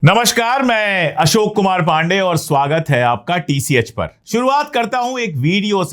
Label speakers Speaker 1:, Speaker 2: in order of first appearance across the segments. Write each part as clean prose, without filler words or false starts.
Speaker 1: नमस्कार, मैं अशोक कुमार पांडे और स्वागत है आपका टीसीएच पर। शुरुआत करता हूं एक वीडियो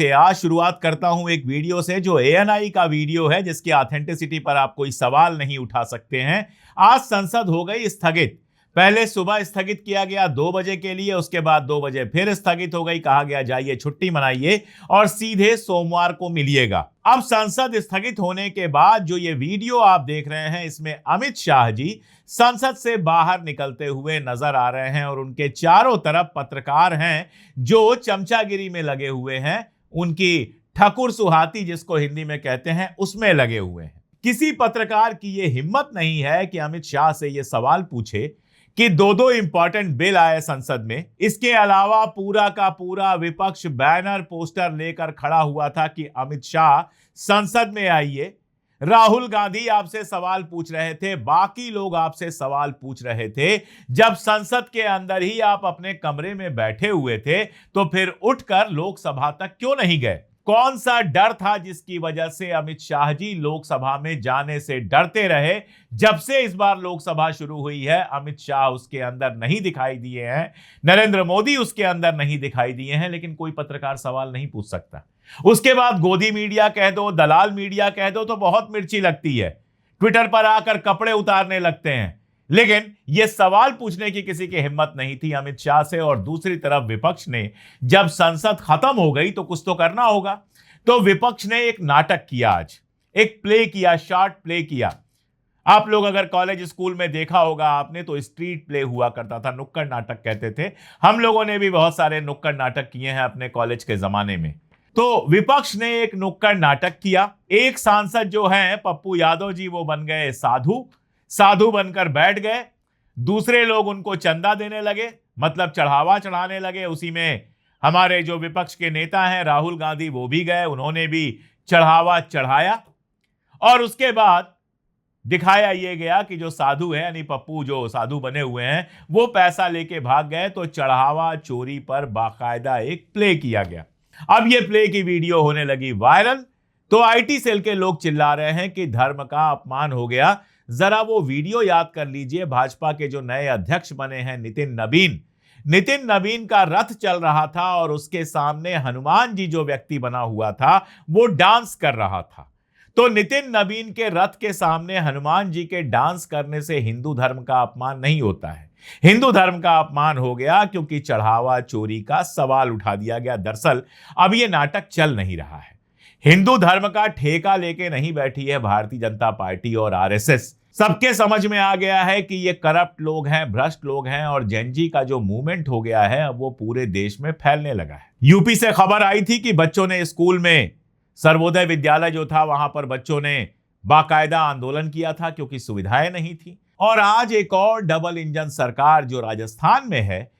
Speaker 1: से। जो एएनआई का वीडियो है, जिसकी ऑथेंटिसिटी पर आप कोई सवाल नहीं उठा सकते हैं। आज संसद हो गई स्थगित। पहले सुबह स्थगित किया गया 2 बजे के लिए, उसके बाद 2 बजे फिर स्थगित हो गई। कहा गया जाइए छुट्टी मनाइए और सीधे सोमवार को मिलिएगा। अब संसद स्थगित होने के बाद जो ये वीडियो आप देख रहे हैं, इसमें अमित शाह जी संसद से बाहर निकलते हुए नजर आ रहे हैं और उनके चारों तरफ पत्रकार हैं जो चमचागिरी में लगे हुए हैं। उनकी ठकुर सुहाती, जिसको हिंदी में कहते हैं, उसमें लगे हुए हैं। किसी पत्रकार की यह हिम्मत नहीं है कि अमित शाह से यह सवाल पूछे कि दो इंपॉर्टेंट बिल आए संसद में। इसके अलावा पूरा का पूरा विपक्ष बैनर पोस्टर लेकर खड़ा हुआ था कि अमित शाह संसद में आइए। राहुल गांधी आपसे सवाल पूछ रहे थे, बाकी लोग आपसे सवाल पूछ रहे थे। जब संसद के अंदर ही आप अपने कमरे में बैठे हुए थे, तो फिर उठकर लोकसभा तक क्यों नहीं गए? कौन सा डर था जिसकी वजह से अमित शाह जी लोकसभा में जाने से डरते रहे? जब से इस बार लोकसभा शुरू हुई है, अमित शाह उसके अंदर नहीं दिखाई दिए हैं, नरेंद्र मोदी उसके अंदर नहीं दिखाई दिए हैं, लेकिन कोई पत्रकार सवाल नहीं पूछ सकता। उसके बाद गोदी मीडिया कह दो, दलाल मीडिया कह दो, तो बहुत मिर्ची लगती है। ट्विटर पर आकर कपड़े उतारने लगते हैं, लेकिन यह सवाल पूछने की किसी की हिम्मत नहीं थी अमित शाह से। और दूसरी तरफ विपक्ष ने, जब संसद खत्म हो गई तो कुछ तो करना होगा, तो विपक्ष ने एक नाटक किया। आज एक प्ले किया, शॉर्ट प्ले किया। आप लोग अगर कॉलेज स्कूल में देखा होगा आपने, तो स्ट्रीट प्ले हुआ करता था, नुक्कड़ नाटक कहते थे। हम लोगों ने भी बहुत सारे नुक्कड़ नाटक किए हैं अपने कॉलेज के जमाने में। तो विपक्ष ने एक नुक्कड़ नाटक किया। एक सांसद जो हैं पप्पू यादव जी, वो बन गए साधु बनकर बैठ गए। दूसरे लोग उनको चंदा देने लगे, मतलब चढ़ावा चढ़ाने लगे। उसी में हमारे जो विपक्ष के नेता हैं राहुल गांधी, वो भी गए, उन्होंने भी चढ़ावा चढ़ाया। और उसके बाद दिखाया यह गया कि जो साधु है, यानी पप्पू जो साधु बने हुए हैं, वो पैसा लेके भाग गए। तो चढ़ावा चोरी पर बाकायदा एक प्ले किया गया। अब यह प्ले की वीडियो होने लगी वायरल। तो आईटी सेल के लोग चिल्ला रहे हैं कि धर्म का अपमान हो गया। जरा वो वीडियो याद कर लीजिए। भाजपा के जो नए अध्यक्ष बने हैं नितिन नवीन का रथ चल रहा था और उसके सामने हनुमान जी जो व्यक्ति बना हुआ था, वो डांस कर रहा था। तो नितिन नवीन के रथ के सामने हनुमान जी के डांस करने से हिंदू धर्म का अपमान नहीं होता है। हिंदू धर्म का अपमान हो गया क्योंकि चढ़ावा चोरी का सवाल उठा दिया गया। दरअसल अब यह नाटक चल नहीं रहा है। हिंदू धर्म का ठेका लेके नहीं बैठी है भारतीय जनता पार्टी और आरएसएस। सबके समझ में आ गया है कि ये करप्ट लोग हैं, भ्रष्ट लोग हैं, और जेनजी का जो मूवमेंट हो गया है, अब वो पूरे देश में फैलने लगा है। यूपी से खबर आई थी कि बच्चों ने स्कूल में, सर्वोदय विद्यालय जो था, वहां पर बच्चों ने बाकायदा आंदोलन किया था क्योंकि सुविधाएं नहीं थी। और आज एक और डबल इंजन सरकार जो राजस्थान में है,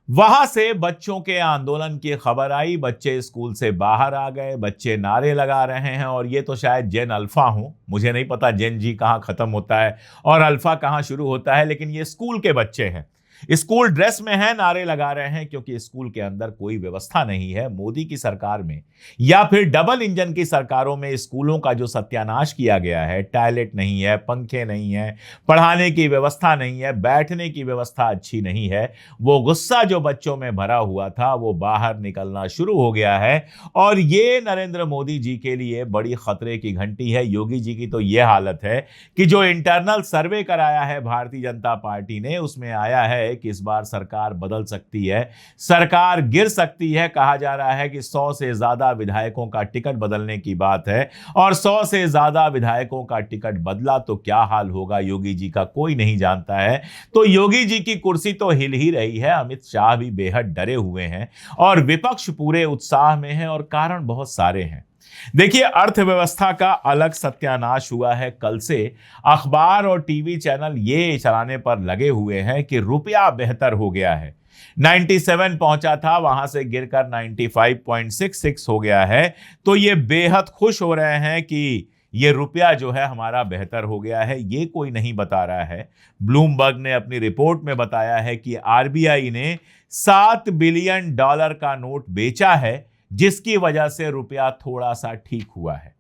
Speaker 1: वहां से बच्चों के आंदोलन की खबर आई। बच्चे स्कूल से बाहर आ गए, बच्चे नारे लगा रहे हैं। और ये तो शायद जेन अल्फा हो, मुझे नहीं पता जेन जी कहां खत्म होता है और अल्फा कहां शुरू होता है, लेकिन ये स्कूल के बच्चे हैं, स्कूल ड्रेस में हैं, नारे लगा रहे हैं क्योंकि स्कूल के अंदर कोई व्यवस्था नहीं है। मोदी की सरकार में या फिर डबल इंजन की सरकारों में स्कूलों का जो सत्यानाश किया गया है, टॉयलेट नहीं है, पंखे नहीं है, पढ़ाने की व्यवस्था नहीं है, बैठने की व्यवस्था अच्छी नहीं है। वो गुस्सा जो बच्चों में भरा हुआ था, वो बाहर निकलना शुरू हो गया है। और ये नरेंद्र मोदी जी के लिए बड़ी खतरे की घंटी है। योगी जी की तो ये हालत है कि जो इंटरनल सर्वे कराया है भारतीय जनता पार्टी ने, उसमें आया है कि इस बार सरकार बदल सकती है, सरकार गिर सकती है। कहा जा रहा है कि 100 से ज्यादा विधायकों का टिकट बदलने की बात है, और 100 से ज्यादा विधायकों का टिकट बदला तो क्या हाल होगा योगी जी का, कोई नहीं जानता है। तो योगी जी की कुर्सी तो हिल ही रही है। अमित शाह भी बेहद डरे हुए हैं और विपक्ष पूरे उत्साह में है, और कारण बहुत सारे हैं। देखिए, अर्थव्यवस्था का अलग सत्यानाश हुआ है। कल से अखबार और टीवी चैनल ये चलाने पर लगे हुए हैं कि रुपया बेहतर हो गया है। 97 पहुंचा था, वहां से गिरकर 95.66 हो गया है। तो ये बेहद खुश हो रहे हैं कि ये रुपया जो है हमारा बेहतर हो गया है। ये कोई नहीं बता रहा है। ब्लूमबर्ग ने अपनी रिपोर्ट में बताया है कि आरबीआई ने $7 बिलियन का नोट बेचा है, जिसकी वजह से रुपया थोड़ा सा ठीक हुआ है।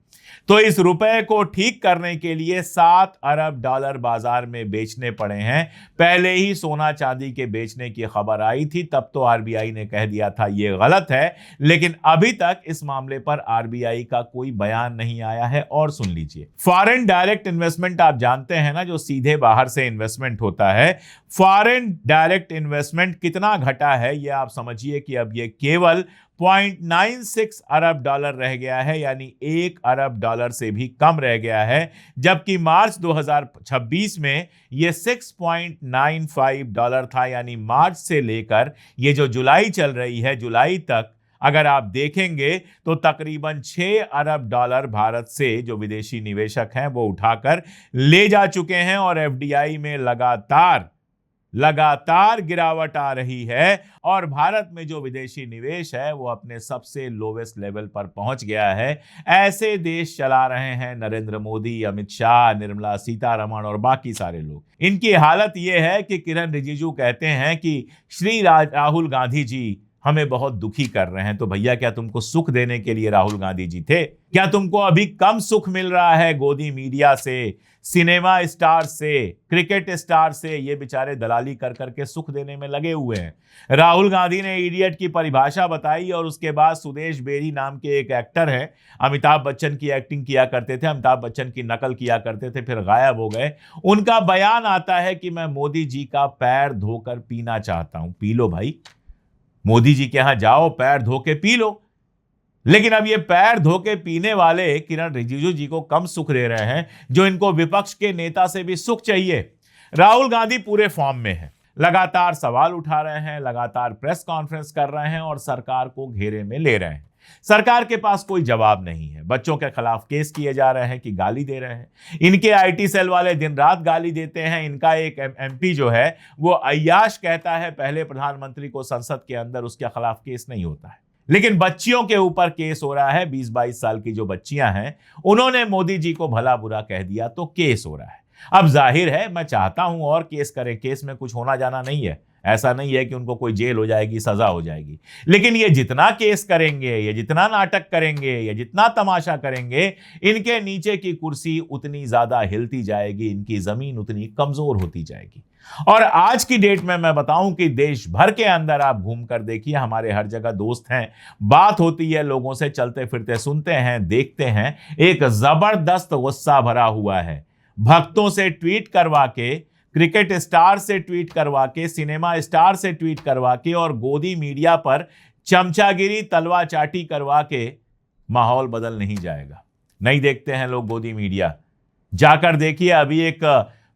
Speaker 1: तो इस रुपए को ठीक करने के लिए 7 अरब डॉलर बाजार में बेचने पड़े हैं। पहले ही सोना चांदी के बेचने की खबर आई थी, तब तो आरबीआई ने कह दिया था ये गलत है, लेकिन अभी तक इस मामले पर आरबीआई का कोई बयान नहीं आया है। और सुन लीजिए, फॉरेन डायरेक्ट इन्वेस्टमेंट आप जानते हैं ना, जो सीधे बाहर से इन्वेस्टमेंट होता है, फॉरेन डायरेक्ट इन्वेस्टमेंट कितना घटा है ये आप समझिए कि अब ये केवल 0.96 अरब डॉलर रह गया है, यानी 1 अरब डॉलर से भी कम रह गया है। जबकि मार्च 2026 में यह 6.95 डॉलर था, यानी मार्च से लेकर ये जो जुलाई चल रही है, जुलाई तक अगर आप देखेंगे तो तकरीबन 6 अरब डॉलर भारत से जो विदेशी निवेशक हैं वो उठाकर ले जा चुके हैं। और एफडीआई में लगातार गिरावट आ रही है और भारत में जो विदेशी निवेश है वो अपने सबसे लोवेस्ट लेवल पर पहुंच गया है। ऐसे देश चला रहे हैं नरेंद्र मोदी, अमित शाह, निर्मला सीतारमण और बाकी सारे लोग। इनकी हालत यह है कि किरण रिजिजू कहते हैं कि श्री राहुल गांधी जी हमें बहुत दुखी कर रहे हैं। तो भैया, क्या तुमको सुख देने के लिए राहुल गांधी जी थे? क्या तुमको अभी कम सुख मिल रहा है गोदी मीडिया से, सिनेमा स्टार से, क्रिकेट स्टार से? ये बेचारे दलाली कर करके सुख देने में लगे हुए हैं। राहुल गांधी ने इडियट की परिभाषा बताई और उसके बाद सुदेश बेरी नाम के एक एक्टर है, अमिताभ बच्चन की एक्टिंग किया करते थे, अमिताभ बच्चन की नकल किया करते थे, फिर गायब हो गए। उनका बयान आता है कि मैं मोदी जी का पैर धोकर पीना चाहता हूं। पी लो भाई, मोदी जी के यहां जाओ, पैर धो के पी लो। लेकिन अब ये पैर धो के पीने वाले किरण रिजिजू जी को कम सुख दे रहे हैं, जो इनको विपक्ष के नेता से भी सुख चाहिए। राहुल गांधी पूरे फॉर्म में है, लगातार सवाल उठा रहे हैं, लगातार प्रेस कॉन्फ्रेंस कर रहे हैं और सरकार को घेरे में ले रहे हैं। सरकार के पास कोई जवाब नहीं है। बच्चों के खिलाफ केस किए जा रहे हैं कि गाली दे रहे हैं। इनके आईटी सेल वाले दिन रात गाली देते हैं। इनका एक एमपी जो है वो अय्याश कहता है पहले प्रधानमंत्री को संसद के अंदर उसके खिलाफ केस नहीं होता है, लेकिन बच्चियों के ऊपर केस हो रहा है। 20-22 साल की जो बच्चियां हैं, उन्होंने मोदी जी को भला बुरा कह दिया तो केस हो रहा है। अब जाहिर है मैं चाहता हूं और केस करें, केस में कुछ होना जाना नहीं है, ऐसा नहीं है कि उनको कोई जेल हो जाएगी, सजा हो जाएगी। लेकिन ये जितना केस करेंगे, ये जितना नाटक करेंगे, ये जितना तमाशा करेंगे, इनके नीचे की कुर्सी उतनी ज्यादा हिलती जाएगी, इनकी जमीन उतनी कमजोर होती जाएगी। और आज की डेट में मैं बताऊं कि देश भर के अंदर आप घूम कर देखिए, हमारे हर जगह दोस्त हैं, बात होती है लोगों से, चलते फिरते सुनते हैं, देखते हैं, एक जबरदस्त गुस्सा भरा हुआ है। भक्तों से ट्वीट करवा के, क्रिकेट स्टार से ट्वीट करवा के, सिनेमा स्टार से ट्वीट करवा के और गोदी मीडिया पर चमचागिरी, तलवा चाटी करवा के माहौल बदल नहीं जाएगा। नहीं देखते हैं लोग गोदी मीडिया? जाकर देखिए, अभी एक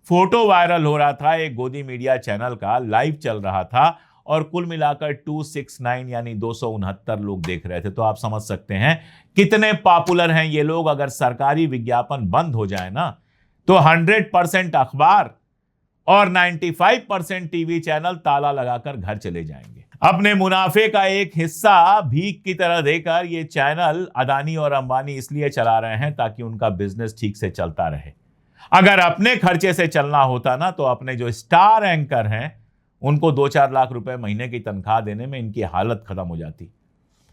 Speaker 1: फोटो वायरल हो रहा था, एक गोदी मीडिया चैनल का लाइव चल रहा था और कुल मिलाकर 269 यानी 269 लोग देख रहे थे। तो आप समझ सकते हैं कितने पॉपुलर हैं ये लोग। अगर सरकारी विज्ञापन बंद हो जाए ना तो 100% अखबार और 95% टीवी चैनल ताला लगाकर घर चले जाएंगे। अपने मुनाफे का एक हिस्सा भीख की तरह देकर ये चैनल अदानी और अंबानी इसलिए चला रहे हैं ताकि उनका बिजनेस ठीक से चलता रहे। अगर अपने खर्चे से चलना होता ना तो अपने जो स्टार एंकर हैं उनको 2-4 लाख रुपए महीने की तनख्वाह देने में इनकी हालत खत्म हो जाती।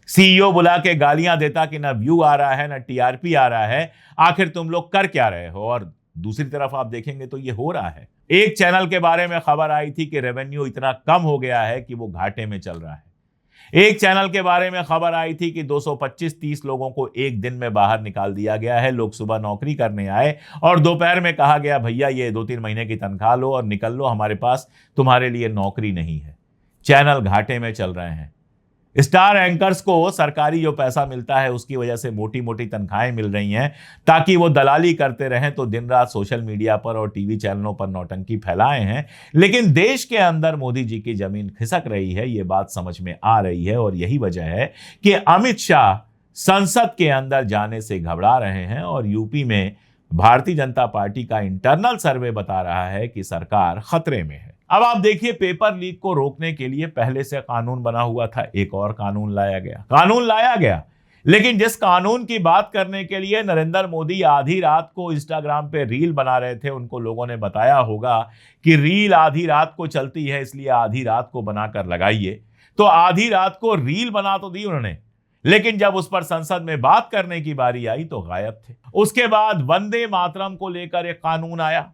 Speaker 1: सीईओ बुला के गालियां देता कि ना व्यू आ रहा है ना टीआरपी आ रहा है, आखिर तुम लोग कर क्या रहे हो? और दूसरी तरफ आप देखेंगे तो ये हो रहा है। एक चैनल के बारे में खबर आई थी कि रेवेन्यू इतना कम हो गया है कि वो घाटे में चल रहा है। एक चैनल के बारे में खबर आई थी कि 225-30 लोगों को एक दिन में बाहर निकाल दिया गया है। लोग सुबह नौकरी करने आए और दोपहर में कहा गया भैया ये 2-3 महीने की तनख्वाह लो और निकल लो, हमारे पास तुम्हारे लिए नौकरी नहीं है। चैनल घाटे में चल रहे हैं। स्टार एंकर्स को सरकारी जो पैसा मिलता है उसकी वजह से मोटी मोटी तनख्वाहें मिल रही हैं ताकि वो दलाली करते रहें, तो दिन रात सोशल मीडिया पर और टीवी चैनलों पर नौटंकी फैलाए हैं। लेकिन देश के अंदर मोदी जी की जमीन खिसक रही है, ये बात समझ में आ रही है। और यही वजह है कि अमित शाह संसद के अंदर जाने से घबरा रहे हैं। और यूपी में भारतीय जनता पार्टी का इंटरनल सर्वे बता रहा है कि सरकार खतरे में है। अब आप देखिए, पेपर लीक को रोकने के लिए पहले से कानून बना हुआ था, एक और कानून लाया गया। लेकिन जिस कानून की बात करने के लिए नरेंद्र मोदी आधी रात को इंस्टाग्राम पे रील बना रहे थे, उनको लोगों ने बताया होगा कि रील आधी रात को चलती है, इसलिए आधी रात को बनाकर लगाइए। तो आधी रात को रील बना तो दी उन्होंने, लेकिन जब उस पर संसद में बात करने की बारी आई तो गायब थे। उसके बाद वंदे मातरम को लेकर एक कानून आया।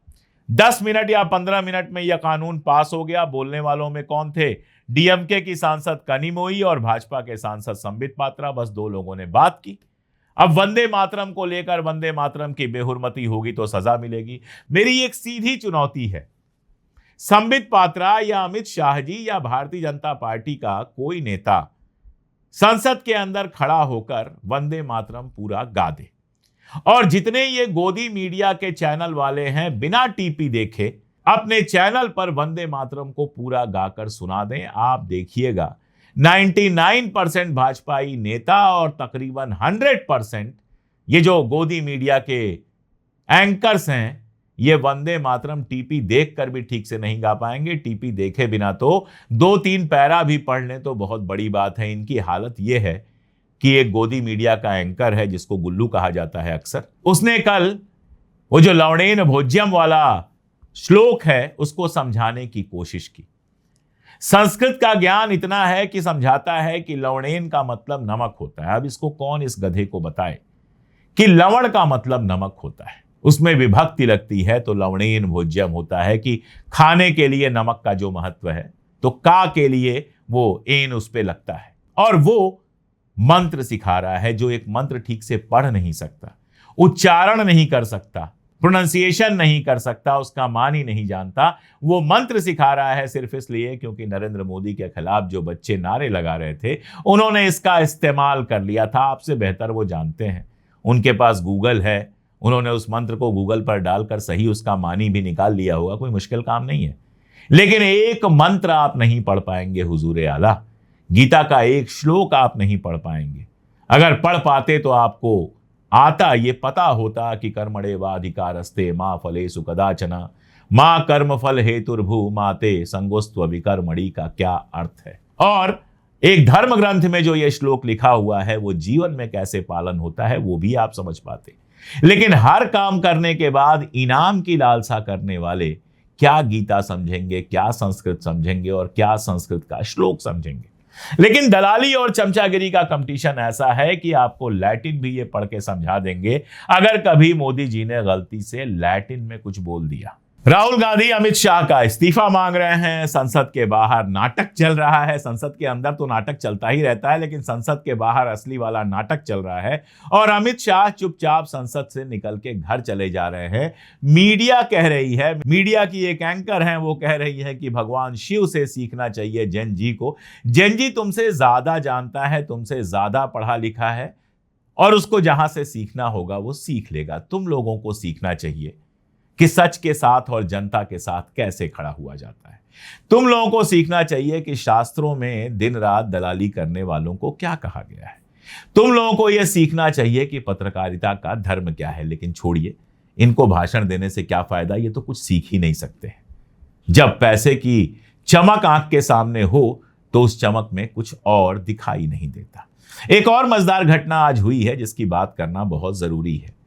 Speaker 1: 10 मिनट या 15 मिनट में यह कानून पास हो गया। बोलने वालों में कौन थे? डीएमके की सांसद कनिमोई और भाजपा के सांसद संबित पात्रा। बस दो लोगों ने बात की। अब वंदे मातरम को लेकर वंदे मातरम की बेहुरमती होगी तो सजा मिलेगी। मेरी एक सीधी चुनौती है, संबित पात्रा या अमित शाह जी या भारतीय जनता पार्टी का कोई नेता संसद के अंदर खड़ा होकर वंदे मातरम पूरा गा दे, और जितने ये गोदी मीडिया के चैनल वाले हैं बिना टीपी देखे अपने चैनल पर वंदे मातरम को पूरा गाकर सुना दें। आप देखिएगा 99% भाजपाई नेता और तकरीबन 100% ये जो गोदी मीडिया के एंकर्स हैं, ये वंदे मातरम टीपी देखकर भी ठीक से नहीं गा पाएंगे। टीपी देखे बिना तो 2-3 पैरा भी पढ़ लें तो बहुत बड़ी बात है। इनकी हालत ये है कि एक गोदी मीडिया का एंकर है जिसको गुल्लू कहा जाता है अक्सर, उसने कल वो जो लवणेन भोज्यम वाला श्लोक है उसको समझाने की कोशिश की। संस्कृत का ज्ञान इतना है कि समझाता है कि लवणेन का मतलब नमक होता है। अब इसको कौन इस गधे को बताए कि लवण का मतलब नमक होता है, उसमें विभक्ति लगती है तो लवणेन भोज्यम होता है कि खाने के लिए नमक का जो महत्व है, तो का के लिए वो एन उस पे लगता है। और वो मंत्र सिखा रहा है जो एक मंत्र ठीक से पढ़ नहीं सकता, उच्चारण नहीं कर सकता, प्रोनाउंसिएशन नहीं कर सकता, उसका मान ही नहीं जानता। वो मंत्र सिखा रहा है सिर्फ इसलिए क्योंकि नरेंद्र मोदी के खिलाफ जो बच्चे नारे लगा रहे थे उन्होंने इसका इस्तेमाल कर लिया था। आपसे बेहतर वो जानते हैं, उनके पास गूगल है, उन्होंने उस मंत्र को गूगल पर डालकर सही उसका मानी भी निकाल लिया होगा। कोई मुश्किल काम नहीं है। लेकिन एक मंत्र आप नहीं पढ़ पाएंगे हुजूर आला, गीता का एक श्लोक आप नहीं पढ़ पाएंगे। अगर पढ़ पाते तो आपको आता, ये पता होता कि कर्मणेवाधिकारस्ते मां फलेषु कदाचन मां कर्म फल हेतुर्भु माते संगोस्त्व विकर्मणि का क्या अर्थ है, और एक धर्म ग्रंथ में जो ये श्लोक लिखा हुआ है वो जीवन में कैसे पालन होता है वो भी आप समझ पाते। लेकिन हर काम करने के बाद इनाम की लालसा करने वाले क्या गीता समझेंगे, क्या संस्कृत समझेंगे और क्या संस्कृत का श्लोक समझेंगे। लेकिन दलाली और चमचागिरी का कंपटीशन ऐसा है कि आपको लैटिन भी ये पढ़ के समझा देंगे अगर कभी मोदी जी ने गलती से लैटिन में कुछ बोल दिया। राहुल गांधी अमित शाह का इस्तीफा मांग रहे हैं। संसद के बाहर नाटक चल रहा है। संसद के अंदर तो नाटक चलता ही रहता है, लेकिन संसद के बाहर असली वाला नाटक चल रहा है। और अमित शाह चुपचाप संसद से निकल के घर चले जा रहे हैं। मीडिया कह रही है, मीडिया की एक एंकर है, वो कह रही है कि भगवान शिव से सीखना चाहिए जेन जी को। जेन जी तुमसे ज्यादा जानता है, तुमसे ज्यादा पढ़ा लिखा है, और उसको जहां से सीखना होगा वो सीख लेगा। तुम लोगों को सीखना चाहिए कि सच के साथ और जनता के साथ कैसे खड़ा हुआ जाता है। तुम लोगों को सीखना चाहिए कि शास्त्रों में दिन रात दलाली करने वालों को क्या कहा गया है। तुम लोगों को यह सीखना चाहिए कि पत्रकारिता का धर्म क्या है। लेकिन छोड़िए, इनको भाषण देने से क्या फायदा, ये तो कुछ सीख ही नहीं सकते हैं। जब पैसे की चमक आंख के सामने हो तो उस चमक में कुछ और दिखाई नहीं देता। एक और मजेदार घटना आज हुई है जिसकी बात करना बहुत जरूरी है।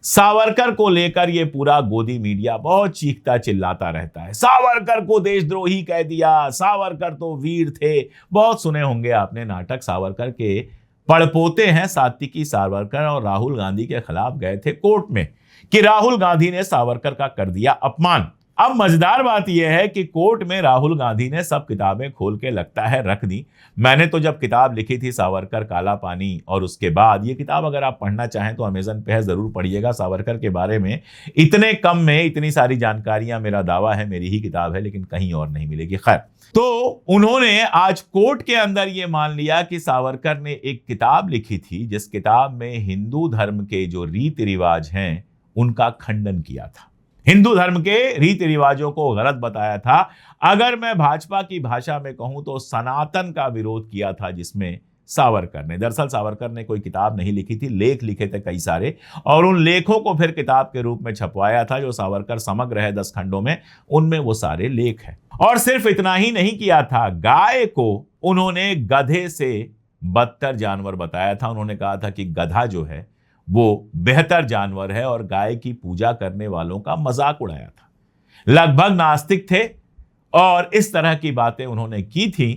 Speaker 1: सावरकर को लेकर यह पूरा गोदी मीडिया बहुत चीखता चिल्लाता रहता है, सावरकर को देशद्रोही कह दिया, सावरकर तो वीर थे। बहुत सुने होंगे आपने नाटक। सावरकर के पड़पोते हैं सात्विकी सावरकर और राहुल गांधी के खिलाफ गए थे कोर्ट में कि राहुल गांधी ने सावरकर का कर दिया अपमान। अब मजेदार बात यह है कि कोर्ट में राहुल गांधी ने सब किताबें खोल के लगता है रख दी। मैंने तो जब किताब लिखी थी सावरकर काला पानी, और उसके बाद ये किताब अगर आप पढ़ना चाहें तो अमेजन पे है, जरूर पढ़िएगा। सावरकर के बारे में इतने कम में इतनी सारी जानकारियां, मेरा दावा है मेरी ही किताब है, लेकिन कहीं और नहीं मिलेगी। खैर, तो उन्होंने आज कोर्ट के अंदर ये मान लिया कि सावरकर ने एक किताब लिखी थी जिस किताब में हिंदू धर्म के जो रीति रिवाज हैं उनका खंडन किया था, हिंदू धर्म के रीति रिवाजों को गलत बताया था। अगर मैं भाजपा की भाषा में कहूं तो सनातन का विरोध किया था, जिसमें सावरकर ने, दरअसल सावरकर ने कोई किताब नहीं लिखी थी, लेख लिखे थे कई सारे, और उन लेखों को फिर किताब के रूप में छपवाया था। जो सावरकर समग्र है 10 खंडों में, उनमें वो सारे लेख हैं। और सिर्फ इतना ही नहीं किया था, गाय को उन्होंने गधे से बदतर जानवर बताया था। उन्होंने कहा था कि गधा जो है वो बेहतर जानवर है, और गाय की पूजा करने वालों का मजाक उड़ाया था। लगभग नास्तिक थे और इस तरह की बातें उन्होंने की थी।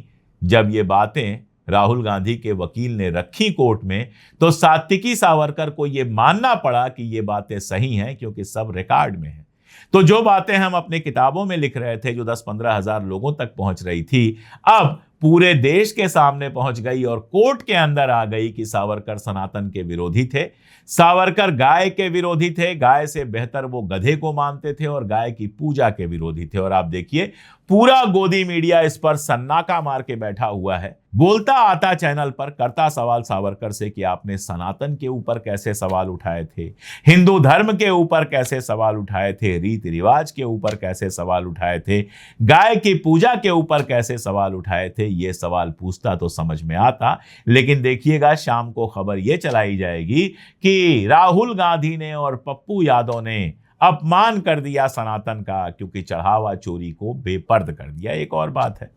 Speaker 1: जब ये बातें राहुल गांधी के वकील ने रखी कोर्ट में, तो सात्विकी सावरकर को यह मानना पड़ा कि ये बातें सही हैं क्योंकि सब रिकॉर्ड में है। तो जो बातें हम अपनी किताबों में लिख रहे थे, जो 10-15 हजार लोगों तक पहुंच रही थी, अब पूरे देश के सामने पहुंच गई और कोर्ट के अंदर आ गई कि सावरकर सनातन के विरोधी थे, सावरकर गाय के विरोधी थे, गाय से बेहतर वो गधे को मानते थे और गाय की पूजा के विरोधी थे। और आप देखिए पूरा गोदी मीडिया इस पर सन्नाटा मार के बैठा हुआ है। बोलता आता चैनल पर करता सवाल सावरकर से कि आपने सनातन के ऊपर कैसे सवाल उठाए थे, हिंदू धर्म के ऊपर कैसे सवाल उठाए थे, रीति रिवाज के ऊपर कैसे सवाल उठाए थे, गाय की पूजा के ऊपर कैसे सवाल उठाए थे। ये सवाल पूछता तो समझ में आता, लेकिन देखिएगा शाम को खबर यह चलाई जाएगी कि राहुल गांधी ने और पप्पू यादव ने अपमान कर दिया सनातन का, क्योंकि चढ़ावा चोरी को बेपर्द कर दिया। एक और बात है,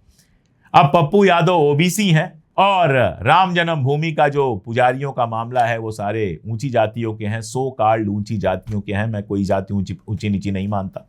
Speaker 1: अब पप्पू यादव ओबीसी हैं और राम जन्मभूमि का जो पुजारियों का मामला है वो सारे ऊंची जातियों के हैं, सो कॉल्ड ऊंची जातियों के हैं। मैं कोई जाति ऊंची नीची नहीं मानता।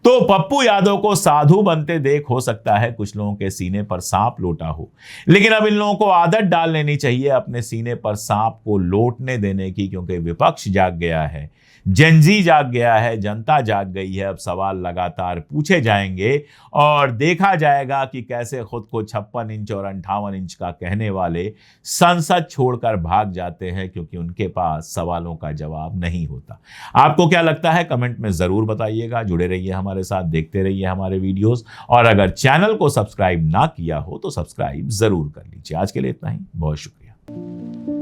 Speaker 1: तो पप्पू यादव को साधु बनते देख हो सकता है कुछ लोगों के सीने पर सांप लोटा हो, लेकिन अब इन लोगों को आदत डाल लेनी चाहिए अपने सीने पर सांप को लोटने देने की, क्योंकि विपक्ष जाग गया है, जेनजी जाग गया है, जनता जाग गई है। अब सवाल लगातार पूछे जाएंगे और देखा जाएगा कि कैसे खुद को 56 इंच और 58 इंच का कहने वाले संसद छोड़कर भाग जाते हैं, क्योंकि उनके पास सवालों का जवाब नहीं होता। आपको क्या लगता है कमेंट में जरूर बताइएगा। जुड़े रहिए हमारे साथ, देखते रहिए हमारे वीडियोस, और अगर चैनल को सब्सक्राइब ना किया हो तो सब्सक्राइब जरूर कर लीजिए। आज के लिए इतना ही, बहुत शुक्रिया।